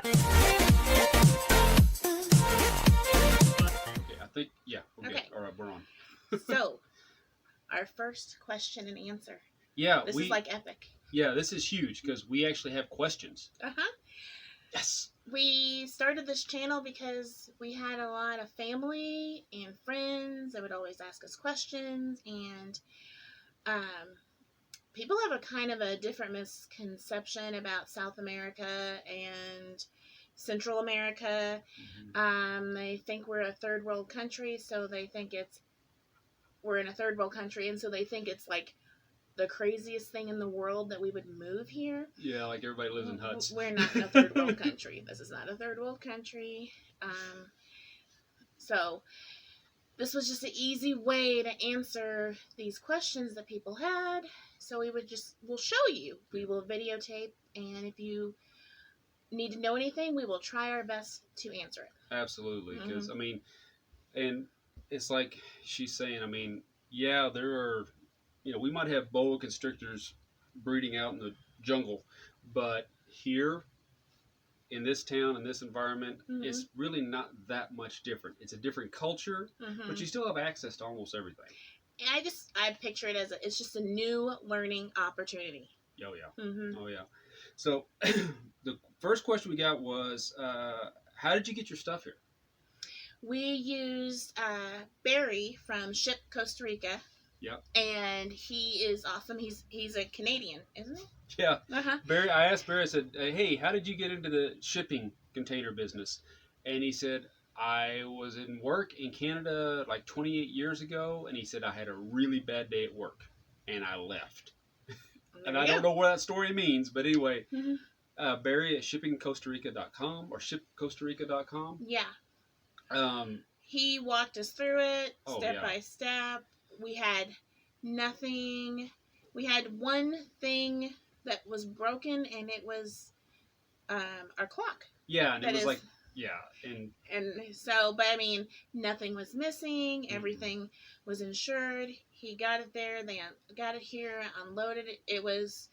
Okay, I think, yeah, we're good. Okay. All right, we're on. So, our first question and answer. Yeah, This is like epic. Yeah, this is huge because we actually have questions. Uh-huh. Yes. We started this channel because we had a lot of family and friends that would always ask us questions, and people have a kind of a different misconception about South America and Central America. They think we're a third world country, so they think we're in a third world country, and so they think it's like the craziest thing in the world that we would move here. Yeah, like everybody lives in huts. We're not in a third world country. This is not a third world country. So this was just an easy way to answer these questions that people had. So we'll show you. We will videotape, and if you need to know anything, we will try our best to answer it. Absolutely, because I mean, and it's like she's saying. I mean, yeah, there are, we might have boa constrictors breeding out in the jungle, but here in this town, in this environment, it's really not that much different. It's a different culture, but you still have access to almost everything. And I picture it as it's just a new learning opportunity. Oh yeah. Oh yeah. So the first question we got was, how did you get your stuff here? We used Barry from Ship Costa Rica. Yep. And he is awesome. He's a Canadian, isn't he? Yeah. Barry, I asked Barry, I said, hey, how did you get into the shipping container business? And he said, I was in work in Canada like 28 years ago, and he said I had a really bad day at work, and I left. And I don't know what that story means, but anyway, Barry at shippingcostarica.com or shipcostarica.com. Yeah. He walked us through it step by step. We had nothing. We had one thing that was broken, and it was our clock. Yeah, and it was and so, but I mean, nothing was missing. Everything was insured. He got it there. They got it here, unloaded it. It was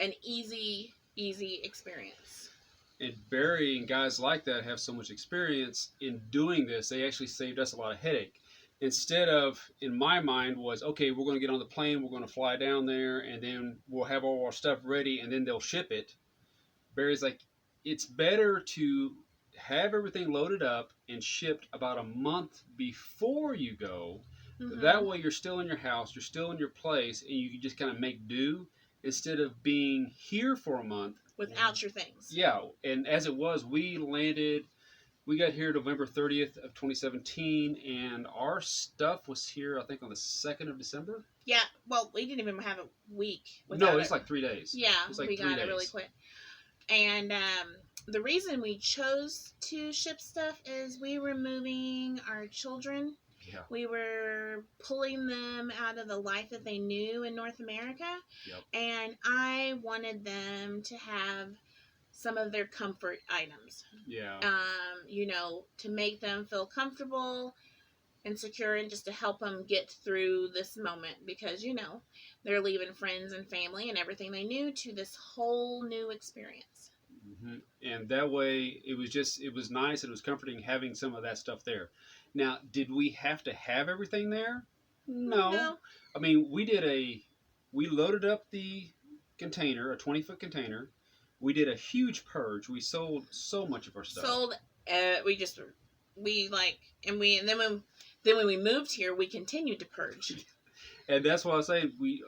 an easy experience. And Barry and guys like that have so much experience in doing this. They actually saved us a lot of headache. Instead of, in my mind, was, okay, we're going to get on the plane, we're going to fly down there, and then we'll have all our stuff ready, and then they'll ship it. Barry's like, it's better to have everything loaded up and shipped about a month before you go. That way you're still in your house, you're still in your place, and you can just kind of make do instead of being here for a month. Without your things. Yeah, and as it was, we got here November 30th of 2017, and our stuff was here, I think, on the 2nd of December. Yeah, well, we didn't even have a week. No, it's like 3 days. Yeah, we got it really quick. And the reason we chose to ship stuff is we were moving our children. Yeah. We were pulling them out of the life that they knew in North America. Yep. And I wanted them to have some of their comfort items. Yeah. To make them feel comfortable and secure, and just to help them get through this moment, because, they're leaving friends and family and everything they knew to this whole new experience. And that way it was nice, and it was comforting having some of that stuff there. Now, did we have to have everything there? No. I mean, we loaded up the container, a 20-foot container. We did a huge purge. We sold so much of our stuff. Then when we moved here, we continued to purge. And that's why I was saying, we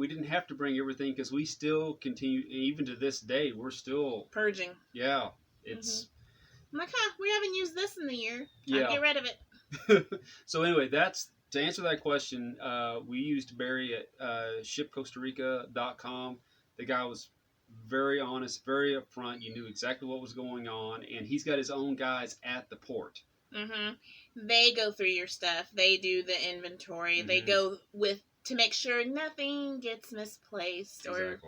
didn't have to bring everything, because we still continue, even to this day, we're still purging. Yeah, it's. I'm like, we haven't used this in the year. Yeah. I'll get rid of it. So anyway, to answer that question, we used Barry at shipcostarica.com. The guy was very honest, very upfront. You knew exactly what was going on, and he's got his own guys at the port. They go through your stuff. They do the inventory. They go to make sure nothing gets misplaced or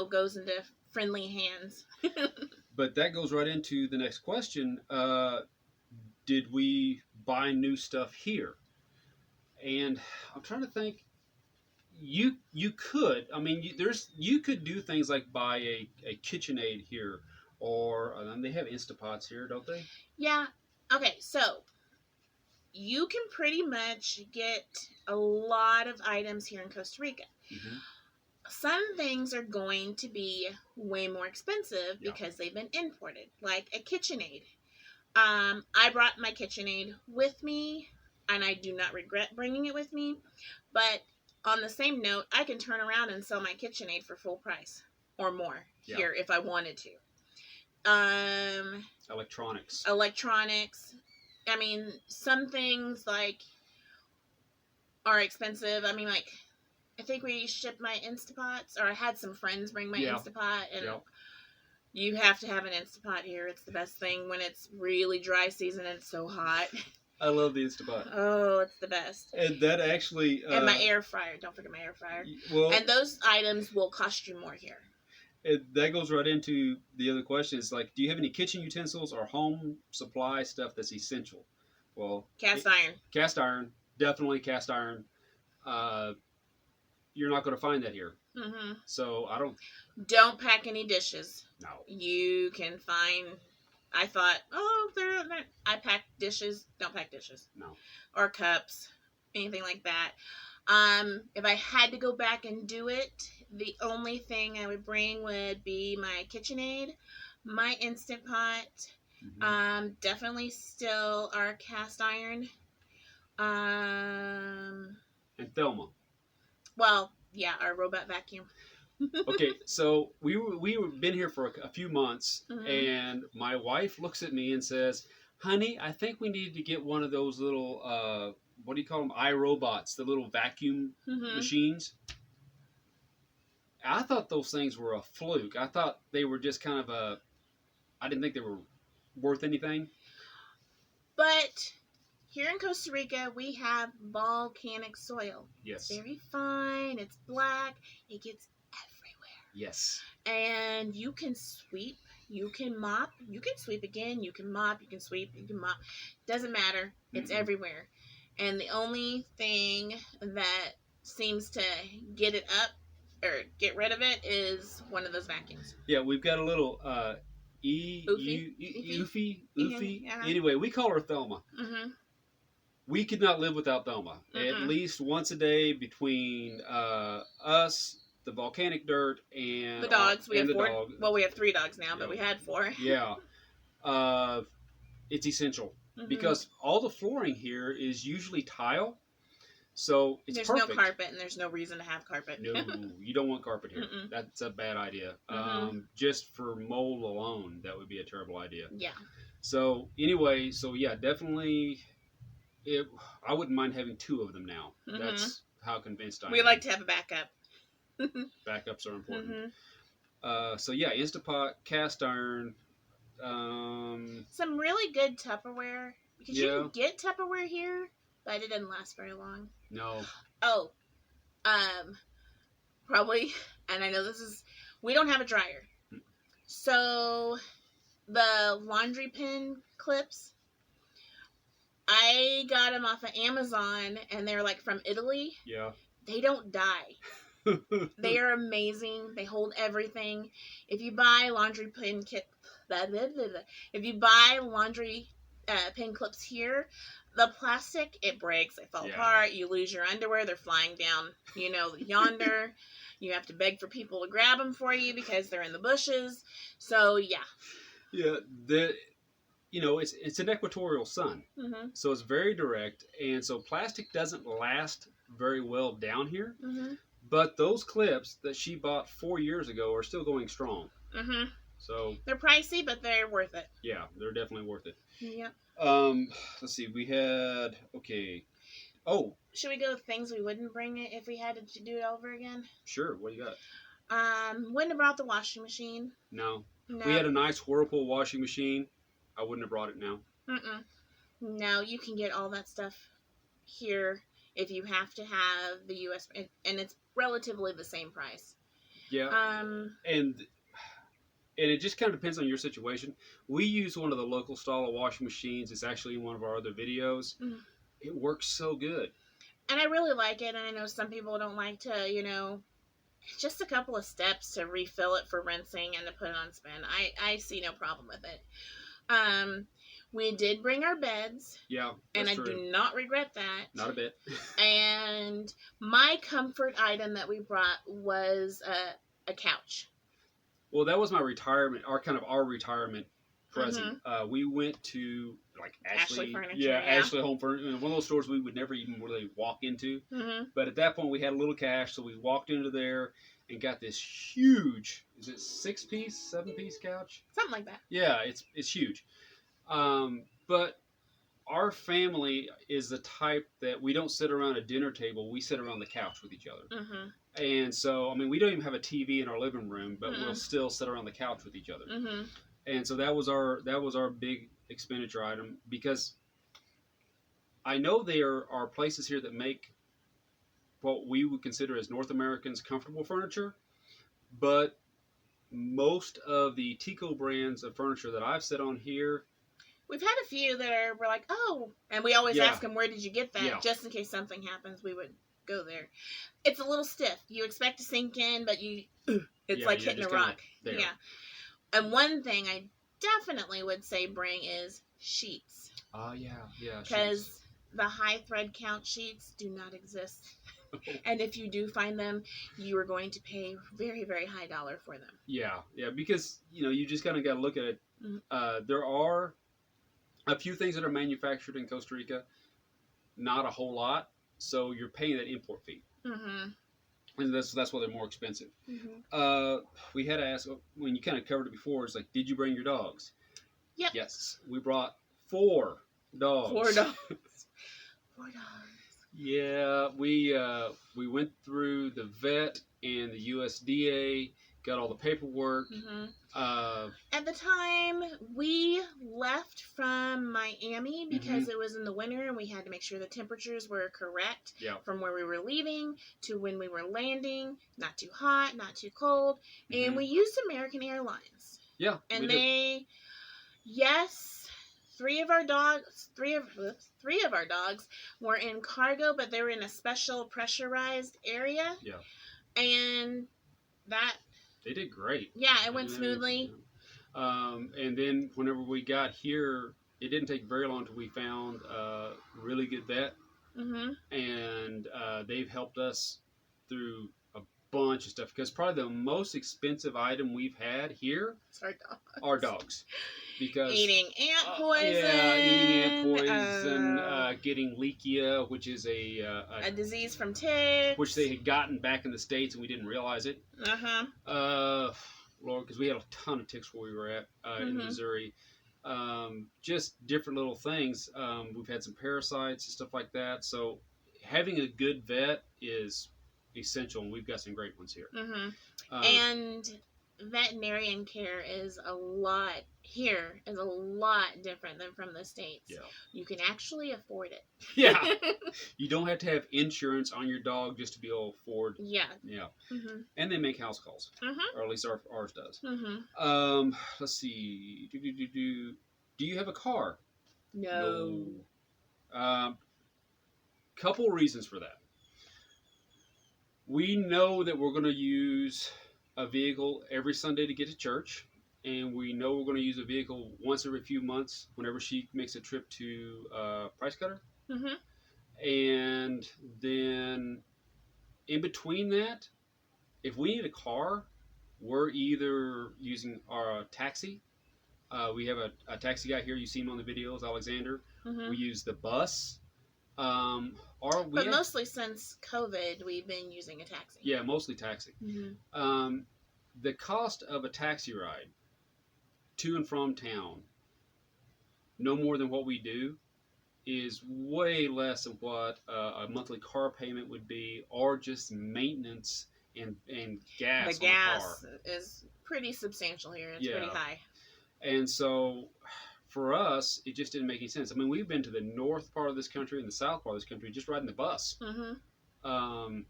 goes into friendly hands. But that goes right into the next question. Did we buy new stuff here? And I'm trying to think. You could. I mean, you could do things like buy a KitchenAid here, or they have Instapots here, don't they? Yeah. Okay, so you can pretty much get a lot of items here in Costa Rica. Mm-hmm. Some things are going to be way more expensive Yeah. because they've been imported, like a KitchenAid. I brought my KitchenAid with me, and I do not regret bringing it with me. But on the same note, I can turn around and sell my KitchenAid for full price or more here if I wanted to. Electronics. Electronics. I mean, some things like are expensive. I mean, like I think we shipped my Instapots, or I had some friends bring my Instapot, and you have to have an Instapot here. It's the best thing when it's really dry season and it's so hot. I love the Instapot. Oh, it's the best. And that actually... and my air fryer. Don't forget my air fryer. Well, and those items will cost you more here. That goes right into the other question. It's like, do you have any kitchen utensils or home supply stuff that's essential? Well, cast iron. Cast iron. Definitely cast iron. You're not going to find that here. Mm-hmm. So I don't pack any dishes. No. You can find... I thought, oh, they're... I pack dishes. Don't pack dishes. No. Or cups. Anything like that. If I had to go back and do it, the only thing I would bring would be my KitchenAid, my Instant Pot, definitely still our cast iron, and Thelma. Well, yeah, our robot vacuum. Okay, so we've been here for a few months, and my wife looks at me and says, "Honey, I think we need to get one of those little what do you call them? iRobots, the little vacuum machines." I thought those things were a fluke. I thought they were just kind of I didn't think they were worth anything. But here in Costa Rica, we have volcanic soil. Yes. It's very fine. It's black. It gets everywhere. Yes. And you can sweep. You can mop. You can sweep again. You can mop. You can sweep. You can mop. Doesn't matter. It's everywhere. And the only thing that seems to get it up or get rid of it is one of those vacuums. Yeah, we've got a little Oofy. Anyway, we call her Thelma. We could not live without Thelma. At least once a day between us, the volcanic dirt, and the dogs. We have 4. Dog. Well, we have 3 dogs now, but we had 4. Yeah. It's essential because all the flooring here is usually tile. So it's there's perfect. No carpet, and there's no reason to have carpet. No, you don't want carpet here. That's a bad idea. Just for mold alone, that would be a terrible idea. Yeah. So anyway, definitely, I wouldn't mind having 2 of them now. That's how convinced I am. We like to have a backup. Backups are important. Instapot, cast iron. Some really good Tupperware, because you can get Tupperware here, but it didn't last very long. No. Oh, probably, and I know we don't have a dryer. So, the laundry pin clips, I got them off of Amazon, and they're like from Italy. Yeah. They don't die. They are amazing. They hold everything. If you buy laundry pin pin clips here, the plastic, it breaks, they fall apart, you lose your underwear, they're flying down, yonder. You have to beg for people to grab them for you because they're in the bushes. So, yeah. Yeah, it's an equatorial sun, so it's very direct, and so plastic doesn't last very well down here. But those clips that she bought 4 years ago are still going strong. So they're pricey, but they're worth it. Yeah, they're definitely worth it. Yep. Let's see. We had Oh, should we go with things we wouldn't bring it if we had to do it over again? Sure. What do you got? Wouldn't have brought the washing machine. No. We had a nice Whirlpool washing machine. I wouldn't have brought it now. No, you can get all that stuff here if you have to have the U.S. and it's relatively the same price. Yeah. And it just kind of depends on your situation. We use one of the local style of washing machines. It's actually in one of our other videos. It works so good. And I really like it. And I know some people don't like to, just a couple of steps to refill it for rinsing and to put it on spin. I see no problem with it. We did bring our beds. Yeah, and that's I true. do not regret that. Not a bit. And my comfort item that we brought was a couch. Well, that was my retirement, our retirement present. We went to like Ashley Furniture. yeah, Ashley Home Furniture, one of those stores we would never even really walk into. But at that point, we had a little cash, so we walked into there and got this huge, is it 6-piece, 7-piece couch? Something like that. Yeah, it's huge. But our family is the type that we don't sit around a dinner table; we sit around the couch with each other. And so, I mean, we don't even have a TV in our living room, but we'll still sit around the couch with each other. And so that was our big expenditure item, because I know there are places here that make what we would consider as North Americans comfortable furniture, but most of the Tico brands of furniture that I've sit on here, we've had a few that we're like, oh, and we always ask them, where did you get that? Yeah. Just in case something happens, we would go there. It's a little stiff. You expect to sink in, but it's like hitting a rock. Yeah. And one thing I definitely would say bring is sheets. Yeah. Because the high thread count sheets do not exist. And if you do find them, you are going to pay very, very high dollar for them. Yeah, because, you just kind of got to look at it. There are a few things that are manufactured in Costa Rica, not a whole lot, so you're paying that import fee. And that's why they're more expensive. We had to ask, when you kind of covered it before, it's like, did you bring your dogs? Yep. Yes, we brought 4 dogs. 4 dogs. 4 dogs. Yeah, we went through the vet and the USDA, got all the paperwork. At the time, we left from Miami because it was in the winter and we had to make sure the temperatures were correct from where we were leaving to when we were landing. Not too hot, not too cold. And we used American Airlines. Yeah, and they, yes, 3 of our dogs were in cargo, but they were in a special pressurized area. Yeah. And they did great. Yeah, it went smoothly. And then whenever we got here, it didn't take very long until we found a really good vet. And they've helped us through a bunch of stuff, because probably the most expensive item we've had here are dogs. Because eating ant poison. Eating ant poison, getting leakia, which is a disease from ticks, which they had gotten back in the States and we didn't realize it. Lord, because we had a ton of ticks where we were at in Missouri. Just different little things. We've had some parasites and stuff like that. So having a good vet is essential, and we've got some great ones here. And veterinarian care is a lot different than from the States. Yeah. You can actually afford it. Yeah. You don't have to have insurance on your dog just to be able to afford. Yeah. Yeah. And they make house calls. Or at least ours does. Let's see. Do you have a car? No. Couple reasons for that. We know that we're going to use a vehicle every Sunday to get to church, and we know we're going to use a vehicle once every few months whenever she makes a trip to Price Cutter. And then in between that, if we need a car, we're either using our taxi. We have a taxi guy here. You see him on the videos, Alexander. We use the bus. But mostly since COVID, we've been using a taxi. Yeah, mostly taxi. The cost of a taxi ride to and from town, no more than what we do, is way less than what a monthly car payment would be, or just maintenance and gas. The gas is pretty substantial here. It's pretty high. And so for us, it just didn't make any sense. I mean, we've been to the north part of this country and the south part of this country just riding the bus. And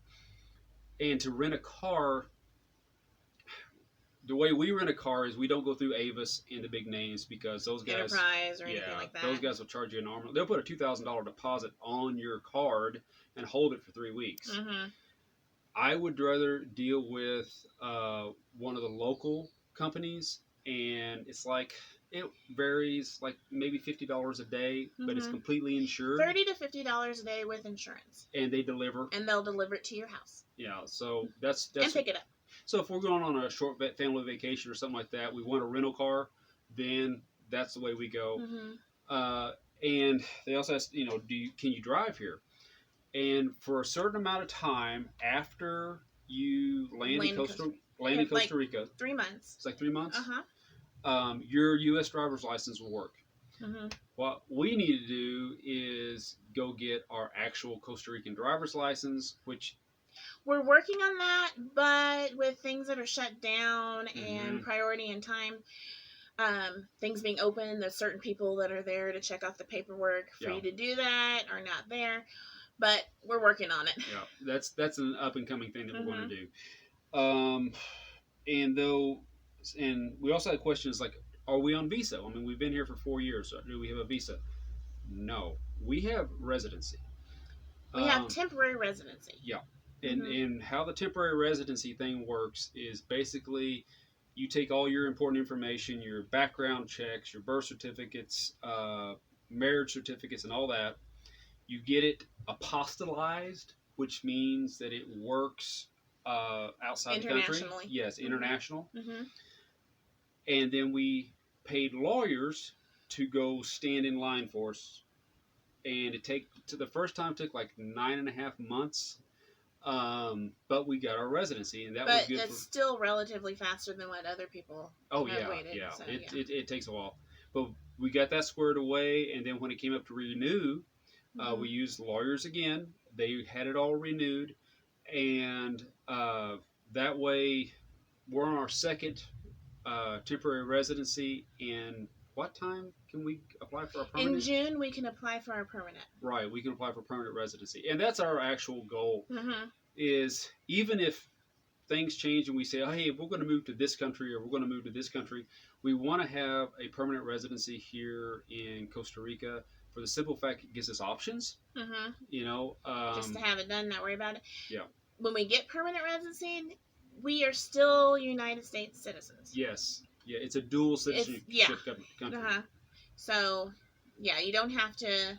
to rent a car, the way we rent a car is we don't go through Avis and the big names, because those guys, Enterprise or anything like that. Those guys will charge you an arm. They'll put a $2,000 deposit on your card and hold it for 3 weeks. I would rather deal with one of the local companies, and it's like it varies, like maybe $50 a day, but it's Mm-hmm. completely insured, $30 to $50 a day with insurance, and they deliver. and they'll deliver it to your house. Yeah, so that's and pick it up. So if we're going on a short family vacation or something like that, we want a rental car, then that's the way we go. Mm-hmm. Uh, and they also ask, can you drive here? And for a certain amount of time after you land in Costa Rica, 3 months. it's like 3 months. Uh-huh. Your U.S. driver's license will work. Mm-hmm. What we need to do is go get our actual Costa Rican driver's license, which we're working on that, but with things that are shut down mm-hmm. and priority and time, things being open, there's certain people that are there to check off the paperwork for you to do that are not there. But we're working on it. Yeah, that's an up and coming thing that mm-hmm. we're going to do. And we also had questions like, are we on visa? I mean, we've been here for 4 years. So do we have a visa? No, we have residency. We have temporary residency. Yeah, and how the temporary residency thing works is basically you take all your important information, your background checks, your birth certificates, marriage certificates, and all that. You get it apostolized, which means that it works outside the country. Yes, international. Mm-hmm. And then we paid lawyers to go stand in line for us. And the first time took like 9.5 months. But we got our residency, and that was good. But it's still relatively faster than what other people have waited. Yeah. So, it takes a while. But we got that squared away, and then when it came up to renew, we used lawyers again. They had it all renewed, and that way we're on our second temporary residency. In what time can we apply for our permanent? In June, we can apply for our permanent. Right, we can apply for permanent residency, and that's our actual goal. Mm-hmm. Is even if things change and we say, oh, hey, we're going to move to this country or we're going to move to this country, we want to have a permanent residency here in Costa Rica for the simple fact it gives us options. Mm-hmm. Just to have it done, not worry about it. Yeah. When we get permanent residency, we are still United States citizens. Yes. Yeah, it's a dual citizenship country. Uh-huh. So, yeah, you don't have to.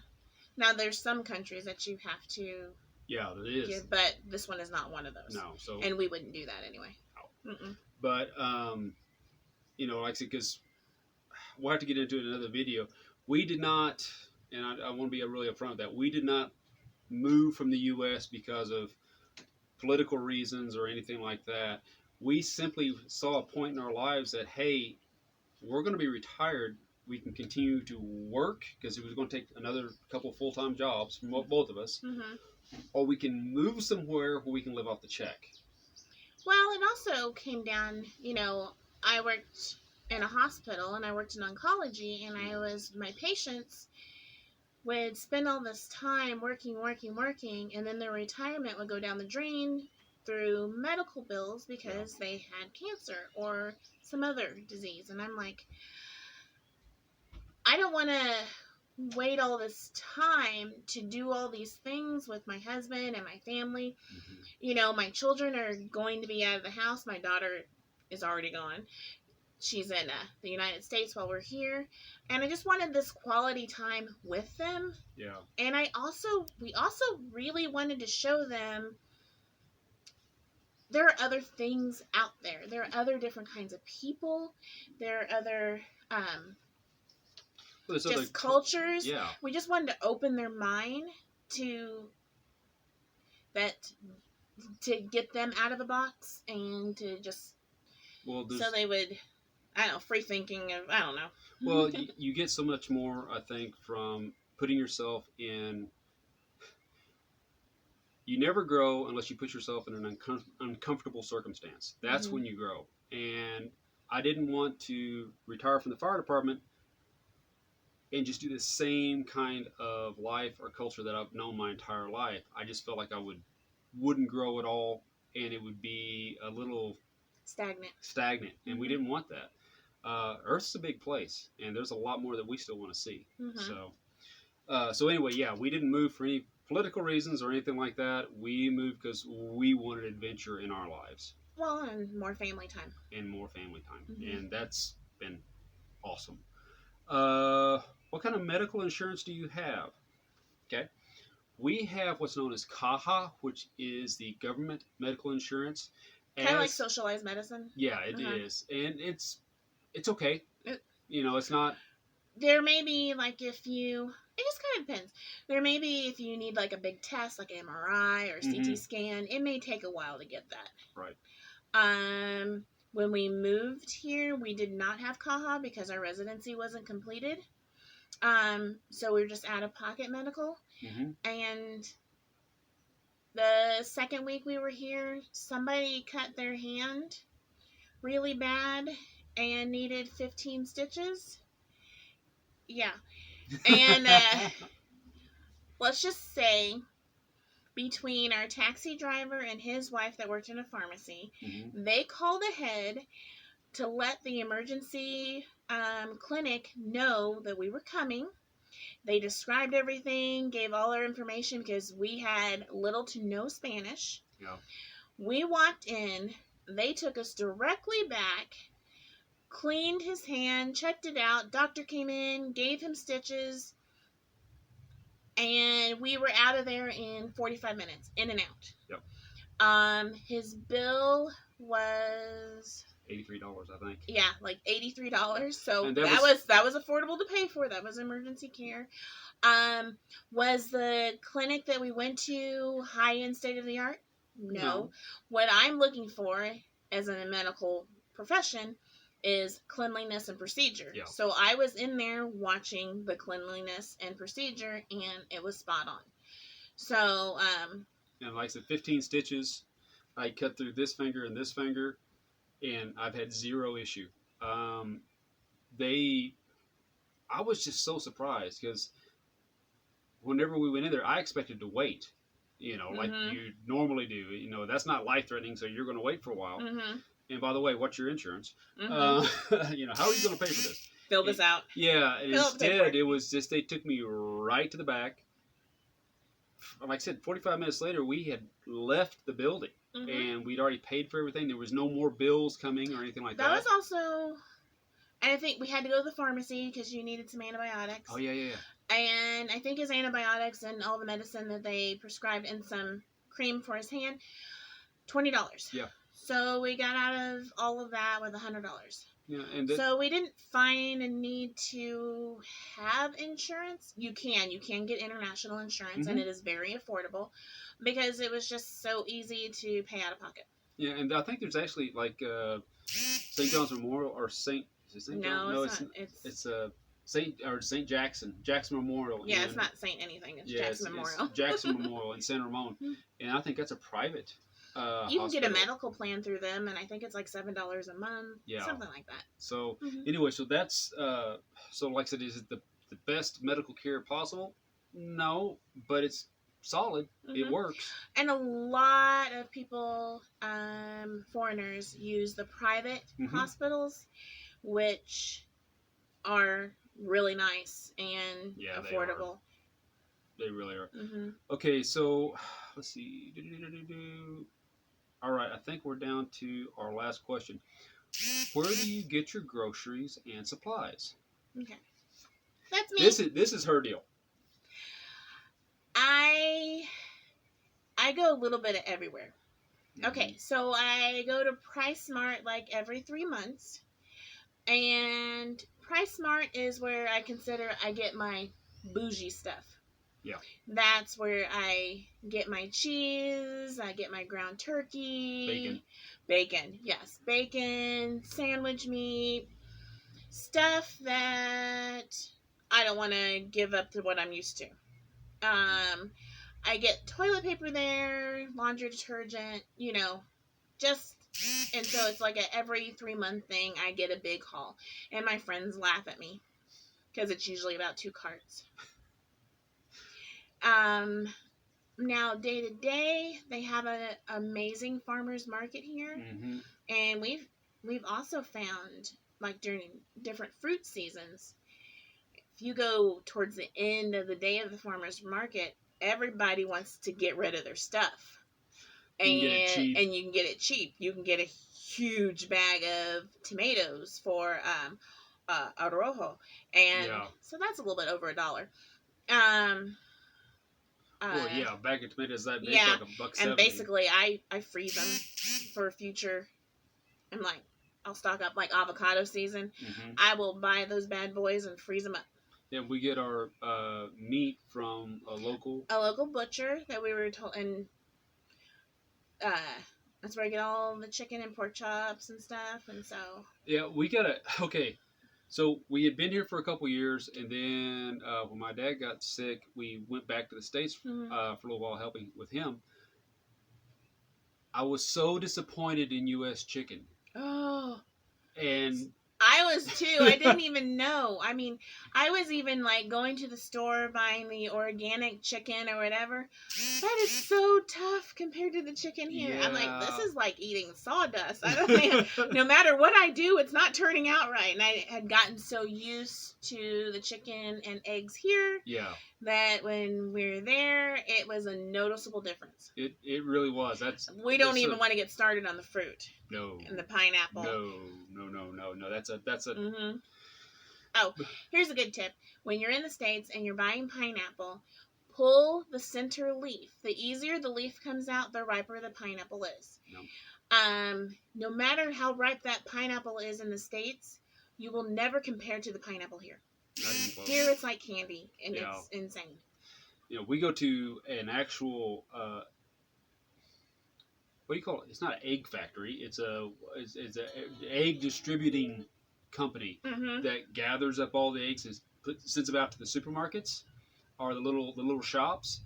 Now, there's some countries that you have to. Yeah, there is. But this one is not one of those. No. So. And we wouldn't do that anyway. No. Mm-mm. But, like I said, because we'll have to get into it in another video. We did not, and I want to be really upfront with that, we did not move from the U.S. because of political reasons or anything like that. We simply saw a point in our lives that, hey, we're going to be retired. We can continue to work because it was going to take another couple full-time jobs from both of us. Mm-hmm. Or we can move somewhere where we can live off the check. Well, it also came down, I worked in a hospital and I worked in oncology, and my patients would spend all this time working, and then their retirement would go down the drain through medical bills because they had cancer or some other disease. And I'm like, I don't want to wait all this time to do all these things with my husband and my family. Mm-hmm. My children are going to be out of the house. My daughter is already gone. She's in the United States while we're here. And I just wanted this quality time with them. Yeah. And we also really wanted to show them there are other things out there. There are other different kinds of people. There are other just cultures. Yeah. We just wanted to open their mind to get them out of the box and to just so they would, free thinking of, I don't know. Well, you get so much more, I think, from putting yourself in. You never grow unless you put yourself in an uncomfortable circumstance. That's when you grow. And I didn't want to retire from the fire department and just do the same kind of life or culture that I've known my entire life. I just felt like I wouldn't grow at all, and it would be a little stagnant, and we didn't want that. Earth's a big place, and there's a lot more that we still want to see. Mm-hmm. So anyway, yeah, we didn't move for any political reasons or anything like that. We moved because we wanted adventure in our lives Well, and more family time. and more family time, Mm-hmm. and that's been awesome. What kind of medical insurance do you have? Okay, we have what's known as CAHA, which is the government medical insurance. Kind of like As socialized medicine. yeah, it Uh-huh. is, and it's okay. It, It's not. there may be like if you. It just kind of depends. There may be if you need like a big test, like MRI or CT Hmm. scan. It may take a while to get that. Right. Um, when we moved here, we did not have CAHA because our residency wasn't completed. So we were just out of pocket medical. Hmm. And the second week we were here, somebody cut their hand really bad and needed 15 stitches. Yeah. And let's just say between our taxi driver and his wife that worked in a pharmacy, Hmm. they called ahead to let the emergency clinic know that we were coming. They described everything, gave all our information because we had little to no Spanish. Yeah. We walked in, they took us directly back, cleaned his hand, checked it out. Doctor came in, gave him stitches, and we were out of there in 45 minutes, in and out. Yep. His bill was $83, I think. yeah, like $83. So And that was affordable to pay for. That was emergency care. Was the clinic that we went to high end state of the art? No. What I'm looking for as a medical profession is cleanliness and procedure. Yeah. So I was in there watching the cleanliness and procedure, and it was spot on. So, and like I said, 15 stitches. I cut through this finger and this finger, and I've had zero issue. Um, I was just so surprised because whenever we went in there, I expected to wait. Like Mhm. you normally do. That's not life threatening, so you're going to wait for a while. mhm, And by the way, what's your insurance? mhm. How are you going to pay for this? Fill this out. Yeah, and Fill out the instead paperwork. it was just they took me right to the back. Like I said, 45 minutes later, we had left the building Mhm. and we'd already paid for everything. There was no more bills coming or anything like That that. was also, and I think we had to go to the pharmacy because you needed some antibiotics. Oh, yeah. And I think his antibiotics and all the medicine that they prescribed and some cream for his hand, $20. Yeah. So we got out of all of that with $100. Yeah, and So we didn't find a need to have insurance. You can get international insurance, and Mhm. it is very affordable because it was just so easy to pay out of pocket. yeah, and I think there's actually like St. John's Memorial or St. Is it St. John? No, it's not. It's St. Jackson Memorial. Yeah, in, it's not Saint anything. It's yeah, Jackson Memorial. It's Jackson Memorial in San Ramon, and I think that's a private. You can get a hospital. medical plan through them, and I think it's like $7 a month, Yeah. something like that. So Mhm. anyway, so that's so like I said, is it the best medical care possible? No, but it's solid. It Mhm. works. And a lot of people, foreigners, use the private Mhm. hospitals, which are really nice and Yeah, affordable. They really are. Hmm. Okay, so let's see. All right, I think we're down to our last question. Where do you get your groceries and supplies? Okay, that's me. This is her deal. I go a little bit of everywhere. Mhm. Okay, so I go to Price Smart like every 3 months. And Price Smart is where I consider I get my bougie stuff. Yeah. That's where I get my cheese, I get my ground turkey. Bacon, yes. Bacon, sandwich meat, stuff that I don't want to give up to what I'm used to. I get toilet paper there, laundry detergent, just, and so it's like a every 3 month thing. I get a big haul, and my friends laugh at me because it's usually about 2 carts. Now day to day, they have an amazing farmers market here, Mhm. and we've also found like during different fruit seasons, if you go towards the end of the day of the farmers market, everybody wants to get rid of their stuff, You can get it cheap. and you can get it cheap. You can get a huge bag of tomatoes for a rojo, and Yeah. so that's a little bit over $1. Um, Well, yeah, a bag of tomatoes that big, yeah, like $1.70. and basically I freeze them for future. I'm like, I'll stock up like avocado season. Mm-hmm. I will buy those bad boys and freeze them up. Yeah, we get our meat from a local Butcher that we were told, and uh, that's where I get all the chicken and pork chops and stuff. And so Yeah, we got a okay. So we had been here for a couple years, and then when my dad got sick, we went back to the States for a little while helping with him. I was so disappointed in U.S. chicken, oh, and I was too. I didn't even know. I mean, I was even like going to the store buying the organic chicken or whatever. That is so tough compared to the chicken here. Yeah. I'm like, this is like eating sawdust. I don't think, no matter what I do, it's not turning out right. And I had gotten so used to the chicken and eggs here yeah, that when we were there, it was a noticeable difference. it really was. We don't even want to get started on the fruit. No. And the pineapple. No. That's a. Mm-hmm. Oh, here's a good tip. When you're in the States and you're buying pineapple, pull the center leaf. The easier the leaf comes out, the riper the pineapple is. No. No matter how ripe that pineapple is in the States, you will never compare to the pineapple here. Here it's like candy, and it's insane. You know, we go to an actual what do you call it? It's not an egg factory. It's a egg distributing company that gathers up all the eggs and sends them out to the supermarkets or the little shops.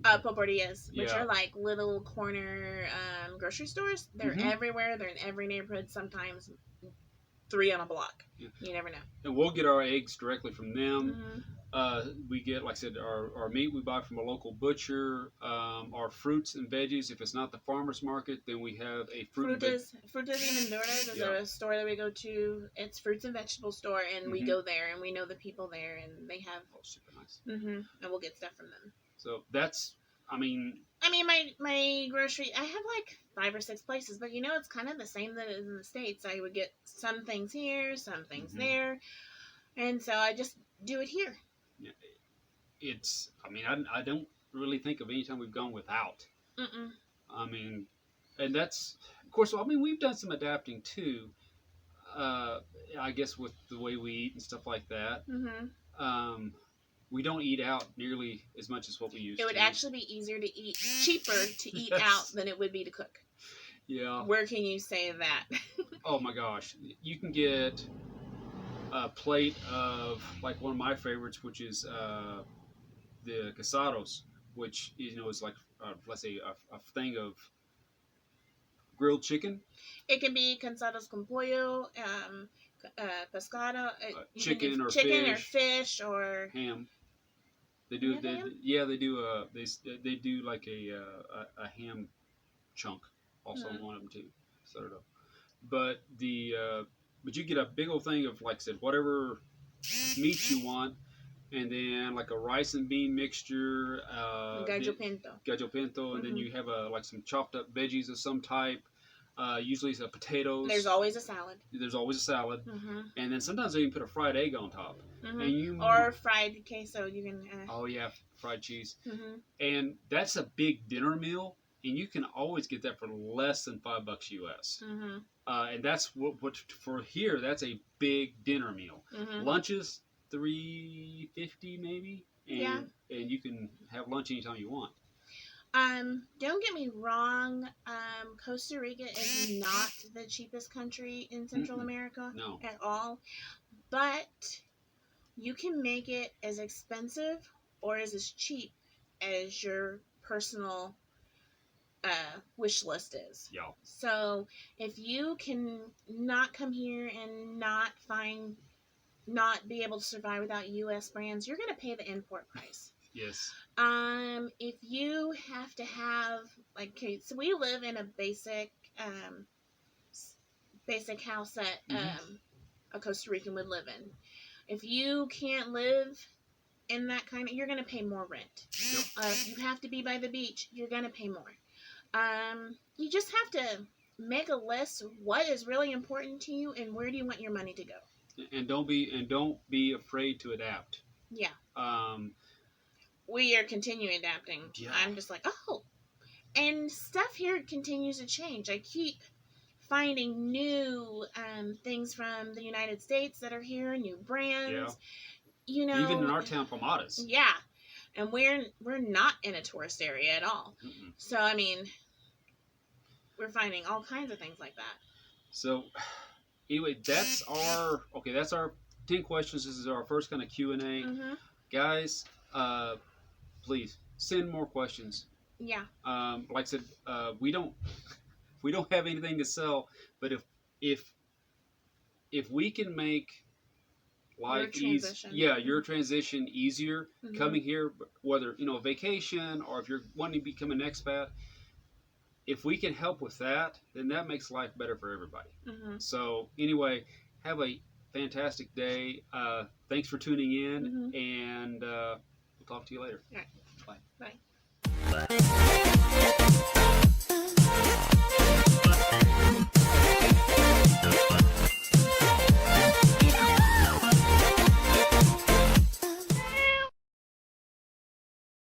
Pulperias, which are like little corner grocery stores. They're everywhere. They're in every neighborhood. Sometimes 3 on a block. Yeah. You never know. And we'll get our eggs directly from them. We get, like I said, our meat we buy from a local butcher. Our fruits and veggies, if it's not the farmer's market, then we have a Frutas y Verduras is a store that we go to. It's fruits and vegetable store, and we go there, and we know the people there, and they have super nice. And we'll get stuff from them. So that's, I mean, my grocery, I have like 5 or 6 places, but you know, it's kind of the same that it is in the States. I would get some things here, some things there, and so I just do it here. It's, I mean, I don't really think of any time we've gone without. I mean, and that's, of course, I mean, we've done some adapting too, I guess with the way we eat and stuff like that. We don't eat out nearly as much as what we used to. It would actually be easier to eat, cheaper to eat out than it would be to cook. Yeah. Where can you say that? Oh my gosh. You can get a plate of, like, one of my favorites, which is the casados, which, you know, is like, let's say, a thing of grilled chicken. It can be cansados con pollo, pescado, chicken or fish or ham. They do. They do like a ham chunk also on one of them too. Set it up. But but you get a big old thing of, like I said, whatever meat you want, and then like a rice and bean mixture. Gallo pinto. And then you have like some chopped up veggies of some type. Usually it's potatoes. There's always a salad. And then sometimes they even put a fried egg on top. Or fried queso. You can. Oh yeah, fried cheese. And that's a big dinner meal, and you can always get that for less than $5 US. And that's what for here. That's a big dinner meal. Lunches $3.50 maybe, and you can have lunch anytime you want. Don't get me wrong. Costa Rica is not the cheapest country in Central America at all, but you can make it as expensive or as cheap as your personal wish list is. Yeah. So if you can not come here and not be able to survive without U.S. brands, you're going to pay the import price. Yes. If you have to have, like, okay, so we live in a basic house that a Costa Rican would live in. If you can't live in that kind of, you're going to pay more rent. Yep. If you have to be by the beach, you're going to pay more. You just have to make a list. What is really important to you, and where do you want your money to go? And don't be afraid to adapt. Yeah. Um, We are continuing adapting. Yeah. I'm just like, oh, and stuff here continues to change. I keep finding new things from the United States that are here, new brands. Yeah. You know, even in our town, Pomadas. Yeah, and we're not in a tourist area at all. Mm-mm. So I mean, we're finding all kinds of things like that. So anyway, that's our 10 questions. This is our first kind of Q&A. Mm-hmm. Guys, please send more questions. Yeah. Like I said, we don't have anything to sell, but if we can make life easy, your transition easier, Mm-hmm. coming here, whether vacation or if you're wanting to become an expat, if we can help with that, then that makes life better for everybody. Mm-hmm. So anyway, have a fantastic day. Thanks for tuning in, Mm-hmm. and we'll talk to you later. All right. Bye. Bye.